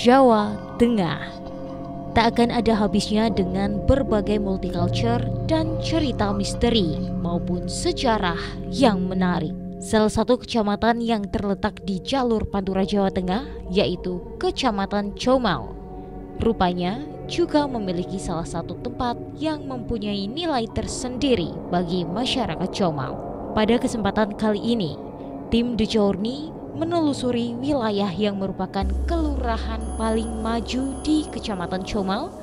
Jawa Tengah tak akan ada habisnya dengan berbagai multicultural dan cerita misteri maupun sejarah yang menarik. Salah satu kecamatan yang terletak di jalur Pantura Jawa Tengah yaitu Kecamatan Comal. Rupanya juga memiliki salah satu tempat yang mempunyai nilai tersendiri bagi masyarakat Comal. Pada kesempatan kali ini, tim The Journey menelusuri wilayah yang merupakan kelurahan paling maju di Kecamatan Comal,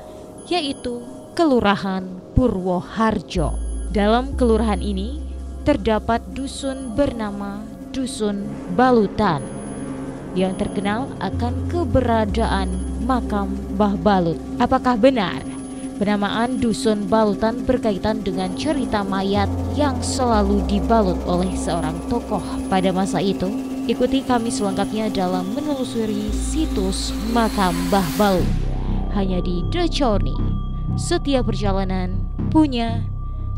yaitu Kelurahan Purwoharjo. Dalam kelurahan ini terdapat dusun bernama Dusun Balutan yang terkenal akan keberadaan makam Mbah Balut. Apakah benar penamaan Dusun Balutan berkaitan dengan cerita mayat yang selalu dibalut oleh seorang tokoh pada masa itu? Ikuti kami selengkapnya dalam menelusuri situs makam Mbah Balut hanya di The Journey. Setiap perjalanan punya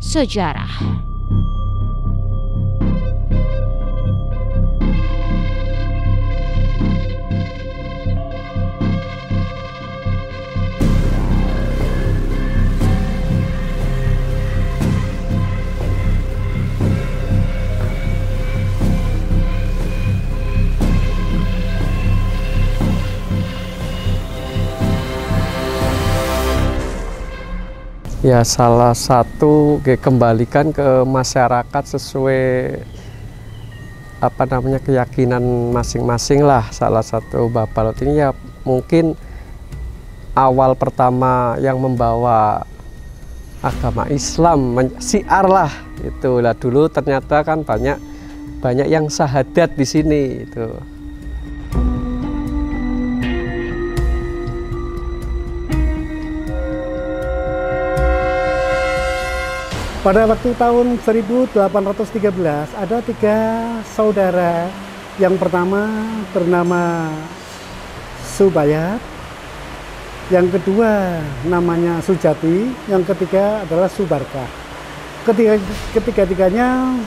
sejarah. Ya, salah satu kembalikan ke masyarakat sesuai keyakinan masing-masing lah. Salah satu Mbah Balut ini ya mungkin awal pertama yang membawa agama Islam, syiar lah itulah. Dulu ternyata kan banyak yang syahadat di sini itu. Pada waktu tahun 1813 ada 3 saudara. Yang pertama bernama Subayat, yang kedua namanya Sujati, yang ketiga adalah Subarkah. Ketiga-tiganya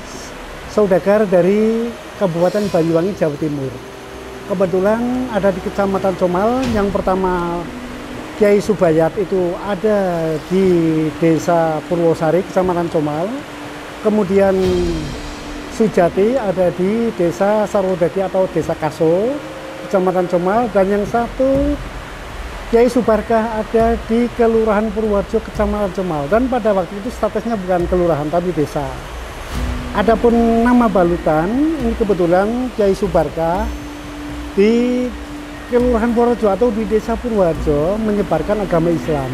saudagar dari Kabupaten Banyuwangi, Jawa Timur. Kebetulan ada di Kecamatan Comal. Yang pertama Kiai Subayat itu ada di Desa Purwosari, Kecamatan Comal. Kemudian Sujati ada di Desa Sarwodadi atau Desa Kaso, Kecamatan Comal. Dan yang satu Kiai Subarkah ada di Kelurahan Purwoharjo, Kecamatan Comal. Dan pada waktu itu statusnya bukan kelurahan tapi desa. Adapun nama Balutan, ini kebetulan Kiai Subarkah di Kelurahan Purwoharjo atau di Desa Purwoharjo menyebarkan agama Islam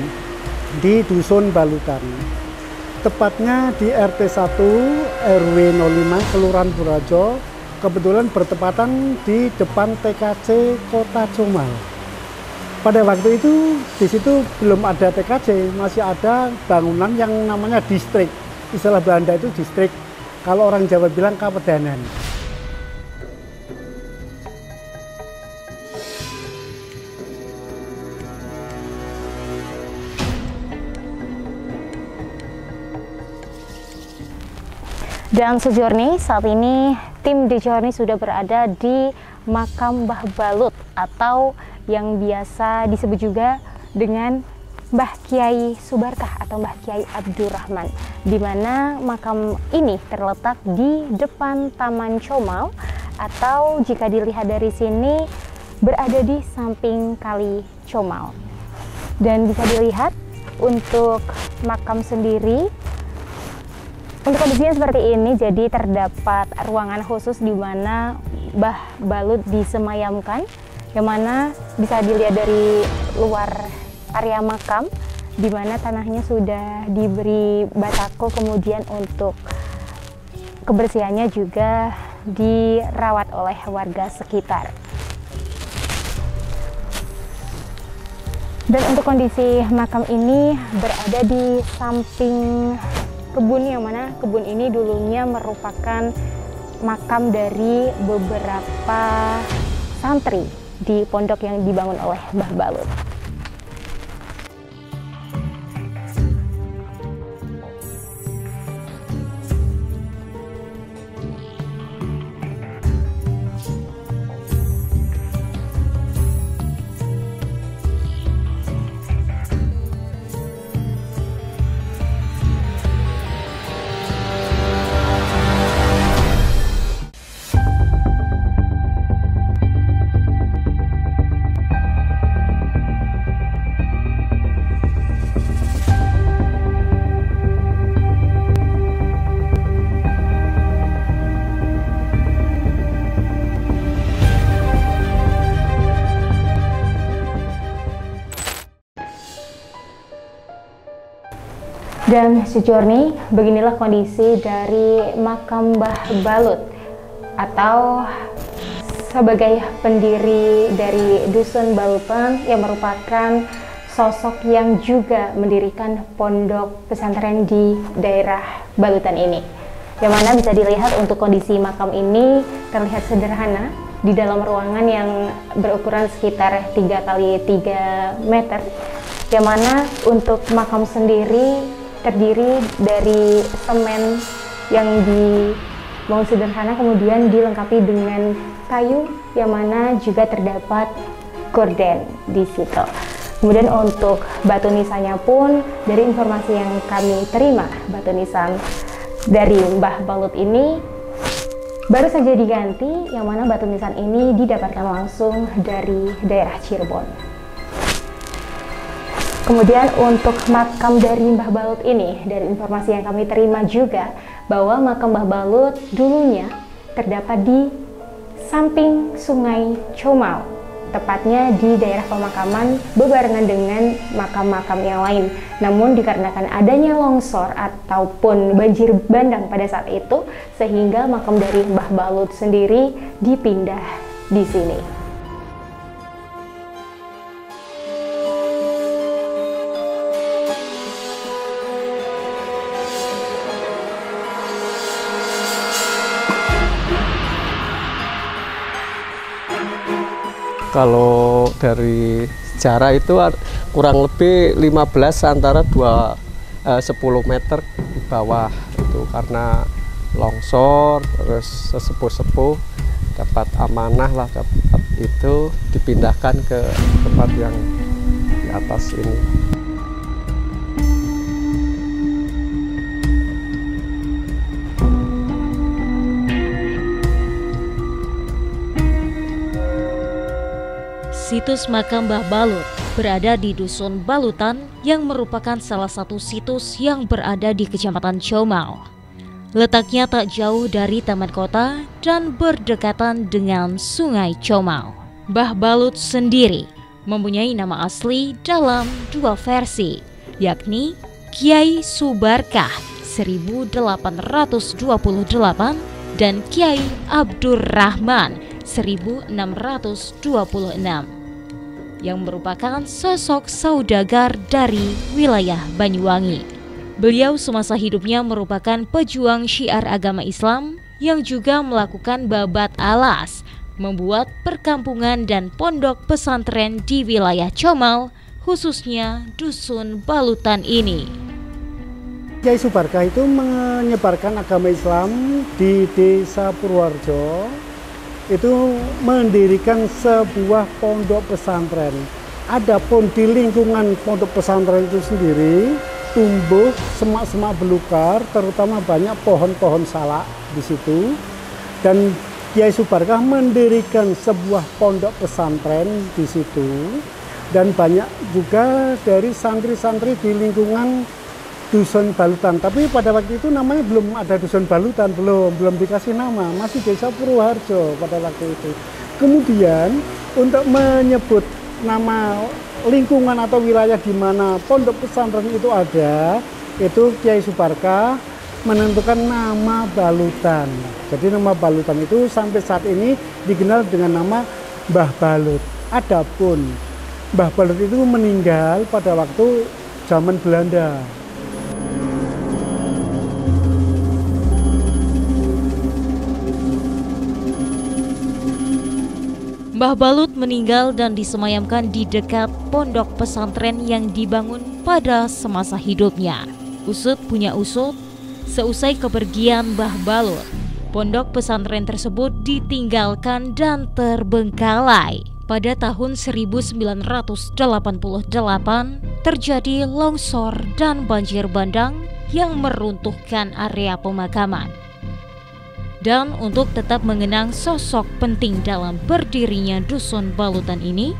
di Dusun Balutan. Tepatnya di RT 1 RW 05 Kelurahan Purwoharjo, kebetulan bertepatan di depan TKC Kota Comal. Pada waktu itu di situ belum ada TKC, masih ada bangunan yang namanya distrik. Istilah Belanda itu distrik. Kalau orang Jawa bilang kapedanan. Dan sejurni saat ini tim The Journey sudah berada di makam Mbah Balut atau yang biasa disebut juga dengan Mbah Kiai Subarkah atau Mbah Kiai Abdurrahman, di mana makam ini terletak di depan Taman Comal atau jika dilihat dari sini berada di samping Kali Comal. Dan bisa dilihat untuk makam sendiri, untuk kondisinya seperti ini, jadi terdapat ruangan khusus di mana Mbah Balut disemayamkan, yang mana bisa dilihat dari luar area makam, di mana tanahnya sudah diberi batako, kemudian untuk kebersihannya juga dirawat oleh warga sekitar. Dan untuk kondisi makam ini berada di samping kebun, yang mana kebun ini dulunya merupakan makam dari beberapa santri di pondok yang dibangun oleh Mbah Balut. Dan sejurni, beginilah kondisi dari makam Mbah Balut atau sebagai pendiri dari Dusun Balutan yang merupakan sosok yang juga mendirikan pondok pesantren di daerah Balutan ini. Yang mana bisa dilihat untuk kondisi makam ini terlihat sederhana di dalam ruangan yang berukuran sekitar 3 x 3 meter. Yang mana untuk makam sendiri terdiri dari semen yang dibangun sederhana, kemudian dilengkapi dengan kayu, yang mana juga terdapat gorden di situ. Kemudian untuk batu nisannya pun, dari informasi yang kami terima, batu nisan dari Mbah Balut ini baru saja diganti, yang mana batu nisan ini didapatkan langsung dari daerah Cirebon. Kemudian untuk makam dari Mbah Balut ini, dari informasi yang kami terima juga bahwa makam Mbah Balut dulunya terdapat di samping Sungai Comau, tepatnya di daerah pemakaman bebarengan dengan makam-makam yang lain. Namun dikarenakan adanya longsor ataupun banjir bandang pada saat itu, sehingga makam dari Mbah Balut sendiri dipindah di sini. Kalau dari sejarah itu kurang lebih 15 antara 10 meter di bawah itu, karena longsor, terus sesepuh-sepuh dapat amanah lah, dapat itu dipindahkan ke tempat yang di atas ini. Situs makam Mbah Balut berada di Dusun Balutan yang merupakan salah satu situs yang berada di Kecamatan Comau. Letaknya tak jauh dari taman kota dan berdekatan dengan Sungai Comau. Mbah Balut sendiri mempunyai nama asli dalam 2 versi, yakni Kiai Subarkah 1828 dan Kiai Abdurrahman 1626. Yang merupakan sosok saudagar dari wilayah Banyuwangi. Beliau semasa hidupnya merupakan pejuang syiar agama Islam yang juga melakukan babat alas, membuat perkampungan dan pondok pesantren di wilayah Comau, khususnya Dusun Balutan ini. Kiai Subarkah itu menyebarkan agama Islam di Desa Purworejo, itu mendirikan sebuah pondok pesantren. Adapun di lingkungan pondok pesantren itu sendiri tumbuh semak-semak belukar, terutama banyak pohon-pohon salak di situ. Dan Kiai Subarkah mendirikan sebuah pondok pesantren di situ, dan banyak juga dari santri-santri di lingkungan Dusun Balutan. Tapi pada waktu itu namanya belum ada Dusun Balutan, belum dikasih nama, masih Desa Purworejo pada waktu itu. Kemudian untuk menyebut nama lingkungan atau wilayah di mana pondok pesantren itu ada, itu Kiai Subarkah menentukan nama Balutan. Jadi nama Balutan itu sampai saat ini dikenal dengan nama Mbah Balut. Adapun Mbah Balut itu meninggal pada waktu zaman Belanda. Mbah Balut meninggal dan disemayamkan di dekat pondok pesantren yang dibangun pada semasa hidupnya. Usut punya usut, seusai kepergian Mbah Balut, pondok pesantren tersebut ditinggalkan dan terbengkalai. Pada tahun 1988 terjadi longsor dan banjir bandang yang meruntuhkan area pemakaman. Dan untuk tetap mengenang sosok penting dalam berdirinya Dusun Balutan ini,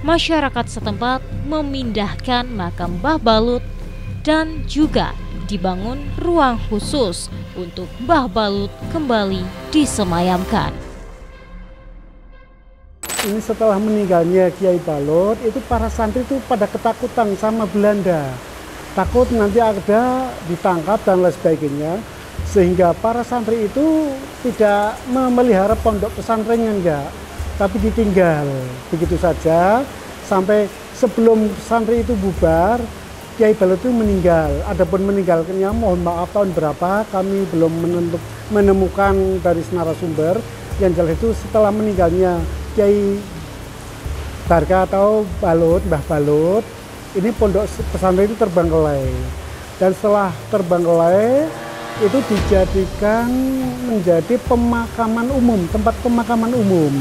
masyarakat setempat memindahkan makam Mbah Balut dan juga dibangun ruang khusus untuk Mbah Balut kembali disemayamkan. Ini setelah meninggalnya Kiai Balut, itu para santri itu pada ketakutan sama Belanda. Takut nanti ada ditangkap dan lain sebagainya. Sehingga para santri itu tidak memelihara pondok pesantrennya enggak, tapi ditinggal begitu saja sampai sebelum santri itu bubar, Kiai Balut itu meninggal. Adapun meninggalkannya mohon maaf tahun berapa kami belum menemukan dari narasumber. Yang jelas itu setelah meninggalnya Kiai Barka atau Balut, Mbah Balut, ini pondok pesantren itu terbengkalai. Dan setelah terbengkalai itu dijadikan menjadi pemakaman umum, tempat pemakaman umum.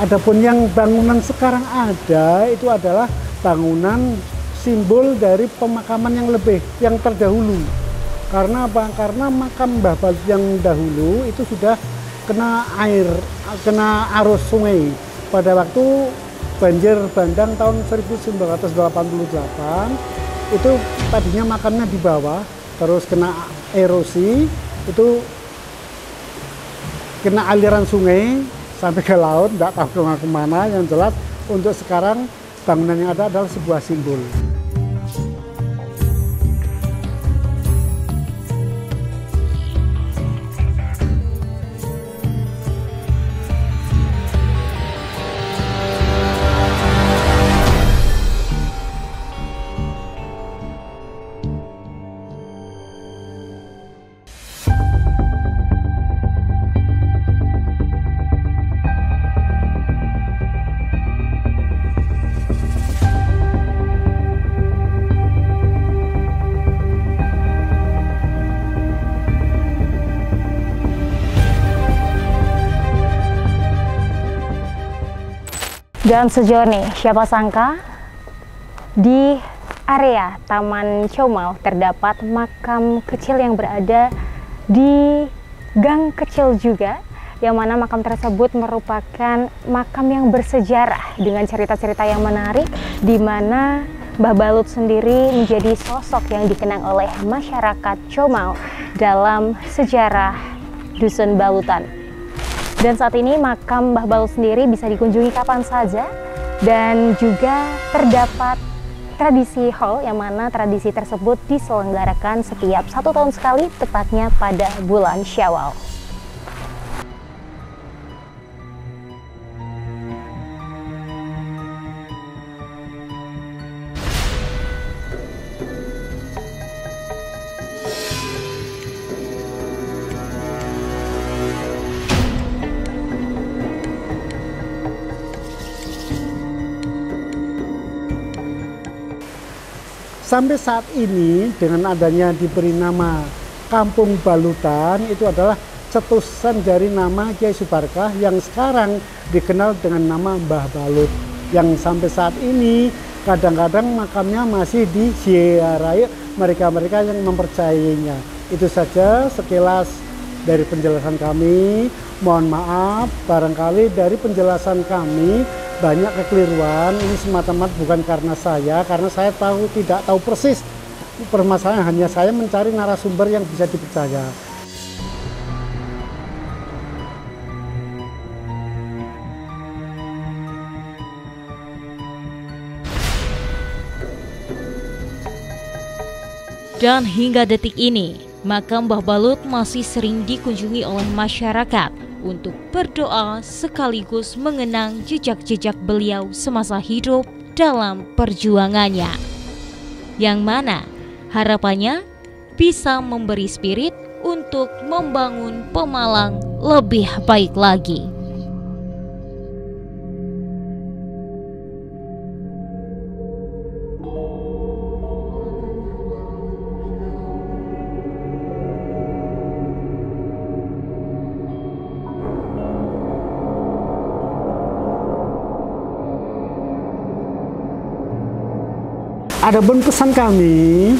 Adapun yang bangunan sekarang ada itu adalah bangunan simbol dari pemakaman yang terdahulu. Karena apa? Karena makam Mbah Balut yang dahulu itu sudah kena air, kena arus sungai pada waktu banjir bandang tahun 1988. Itu tadinya makamnya di bawah, terus kena erosi, itu kena aliran sungai sampai ke laut, tidak tahu kemana. Yang jelas untuk sekarang bangunan yang ada adalah sebuah simbol. Dan sejauh ini, siapa sangka di area Taman Comal terdapat makam kecil yang berada di gang kecil juga, yang mana makam tersebut merupakan makam yang bersejarah dengan cerita-cerita yang menarik, di mana Mbah Balut sendiri menjadi sosok yang dikenang oleh masyarakat Comal dalam sejarah Dusun Balutan. Dan saat ini makam Mbah Balut sendiri bisa dikunjungi kapan saja, dan juga terdapat tradisi haul yang mana tradisi tersebut diselenggarakan setiap 1 tahun sekali, tepatnya pada bulan Syawal. Sampai saat ini dengan adanya diberi nama Kampung Balutan, itu adalah cetusan dari nama Kiai Subarkah yang sekarang dikenal dengan nama Mbah Balut, yang sampai saat ini kadang-kadang makamnya masih diziarahi mereka-mereka yang mempercayainya. Itu saja sekilas dari penjelasan kami. Mohon maaf barangkali dari penjelasan kami banyak kekeliruan. Ini semata-mata bukan karena saya tidak tahu persis permasalahan, hanya saya mencari narasumber yang bisa dipercaya. Dan hingga detik ini, makam Mbah Balut masih sering dikunjungi oleh masyarakat untuk berdoa sekaligus mengenang jejak-jejak beliau semasa hidup dalam perjuangannya, yang mana harapannya bisa memberi spirit untuk membangun Pemalang lebih baik lagi. Adapun pesan kami,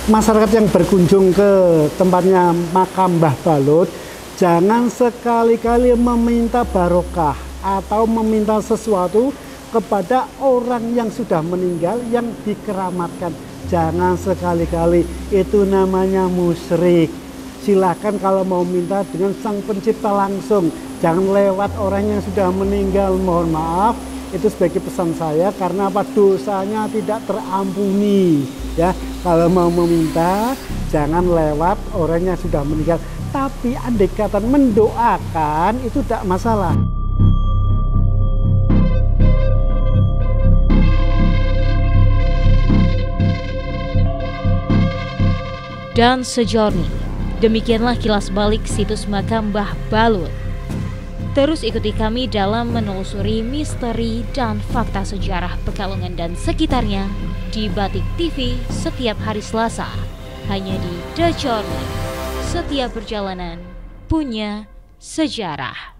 masyarakat yang berkunjung ke tempatnya makam Mbah Balud, jangan sekali-kali meminta barokah atau meminta sesuatu kepada orang yang sudah meninggal yang dikeramatkan. Jangan sekali-kali, itu namanya musyrik. Silakan kalau mau minta dengan Sang Pencipta langsung, jangan lewat orang yang sudah meninggal. Mohon maaf, itu sebagai pesan saya, karena apa, dosanya tidak terampuni ya. Kalau mau meminta jangan lewat orang yang sudah meninggal, tapi andai kata mendoakan itu tidak masalah. Dan sejauh ini demikianlah kilas balik situs makam Mbah Balud. Terus ikuti kami dalam menelusuri misteri dan fakta sejarah Pekalongan dan sekitarnya di Batik TV setiap hari Selasa, hanya di The Journey. Setiap perjalanan punya sejarah.